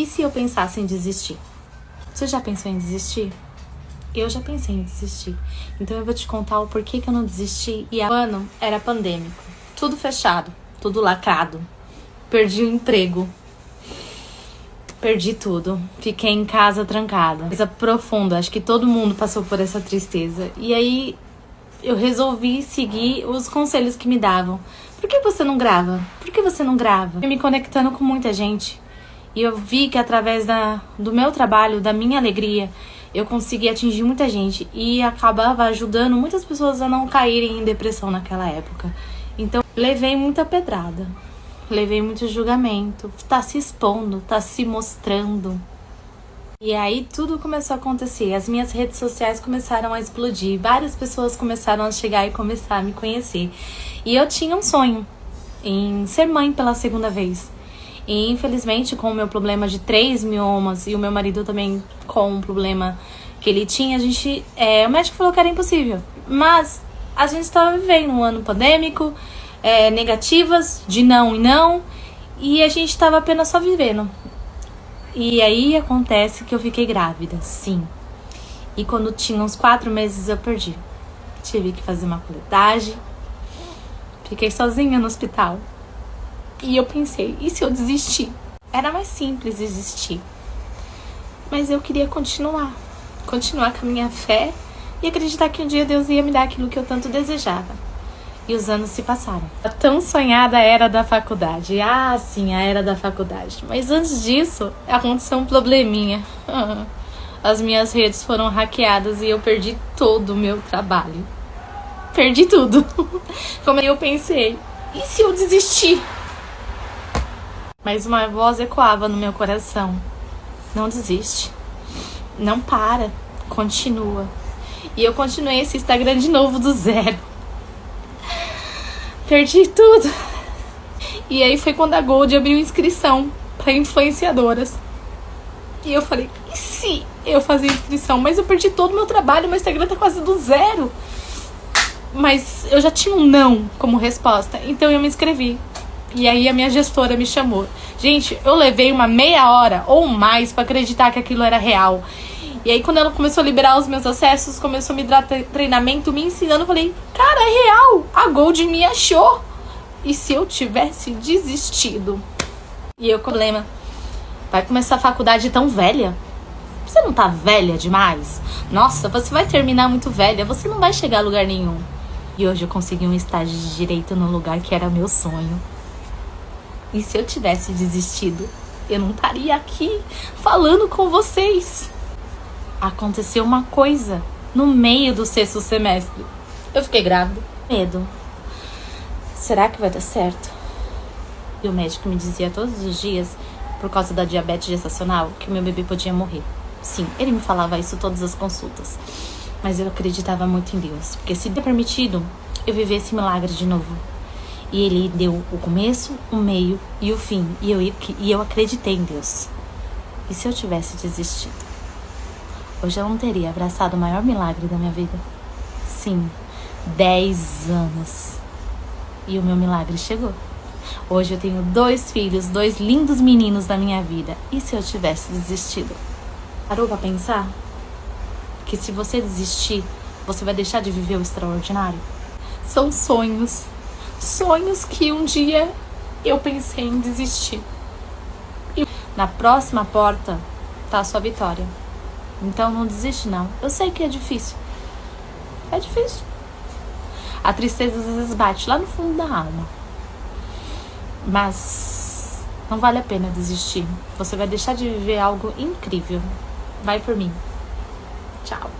E se eu pensasse em desistir? Você já pensou em desistir? Eu já pensei em desistir. Então eu vou te contar o porquê que eu não desisti. E o ano era pandêmico. Tudo fechado, tudo lacrado. Perdi o emprego. Perdi tudo. Fiquei em casa trancada. Coisa profunda. Acho que todo mundo passou por essa tristeza. E aí eu resolvi seguir os conselhos que me davam. Por que você não grava? Por que você não grava? Eu me conectando com muita gente. E eu vi que através do meu trabalho, da minha alegria, eu consegui atingir muita gente. E acabava ajudando muitas pessoas a não caírem em depressão naquela época. Então, levei muita pedrada. Levei muito julgamento. Tá se expondo, tá se mostrando. E aí tudo começou a acontecer. As minhas redes sociais começaram a explodir. Várias pessoas começaram a chegar e começar a me conhecer. E eu tinha um sonho em ser mãe pela segunda vez. E infelizmente, com o meu problema de 3 miomas e o meu marido também com um problema que ele tinha, o médico falou que era impossível. Mas a gente estava vivendo um ano pandêmico, negativas, de não e não, e a gente estava apenas só vivendo. E aí acontece que eu fiquei grávida, sim. E quando tinha uns 4 meses eu perdi. Tive que fazer uma coletagem, fiquei sozinha no hospital. E eu pensei, e se eu desistir? Era mais simples desistir. Mas eu queria continuar com a minha fé e acreditar que um dia Deus ia me dar aquilo que eu tanto desejava. E os anos se passaram. A tão sonhada era da faculdade. Ah, sim, a era da faculdade. Mas antes disso, aconteceu um probleminha. As minhas redes foram hackeadas e eu perdi todo o meu trabalho. Perdi tudo. Como eu pensei, e se eu desistir? Mas uma voz ecoava no meu coração. Não desiste. Não para. Continua. E eu continuei esse Instagram de novo do zero. Perdi tudo. E aí foi quando a Gold abriu inscrição para influenciadoras. E eu falei, e se eu fazer inscrição? Mas eu perdi todo o meu trabalho, meu Instagram tá quase do zero. Mas eu já tinha um não como resposta. Então eu me inscrevi. E aí a minha gestora me chamou. Gente, eu levei uma meia hora ou mais pra acreditar que aquilo era real. E aí quando ela começou a liberar os meus acessos, começou a me dar treinamento, me ensinando, eu falei, cara, é real, a Gold me achou. E se eu tivesse desistido? E o problema, vai começar a faculdade tão velha? Você não tá velha demais? Nossa, você vai terminar muito velha, você não vai chegar a lugar nenhum. E hoje eu consegui um estágio de direito no lugar que era meu sonho. E se eu tivesse desistido, eu não estaria aqui falando com vocês. Aconteceu uma coisa no meio do 6º semestre. Eu fiquei grávida. Medo. Será que vai dar certo? E o médico me dizia todos os dias, por causa da diabetes gestacional, que o meu bebê podia morrer. Sim, ele me falava isso todas as consultas. Mas eu acreditava muito em Deus. Porque se der permitido, eu viver esse milagre de novo. E ele deu o começo, o meio e o fim. E eu acreditei em Deus. E se eu tivesse desistido? Hoje eu não teria abraçado o maior milagre da minha vida. Sim, 10 anos. E o meu milagre chegou. Hoje eu tenho 2 filhos, 2 lindos meninos da minha vida. E se eu tivesse desistido? Parou pra pensar? Que se você desistir, você vai deixar de viver o extraordinário? São sonhos. Sonhos que um dia eu pensei em desistir. E na próxima porta tá a sua vitória. Então não desiste não. Eu sei que é difícil. É difícil. A tristeza às vezes bate lá no fundo da alma. Mas não vale a pena desistir. Você vai deixar de viver algo incrível. Vai por mim. Tchau.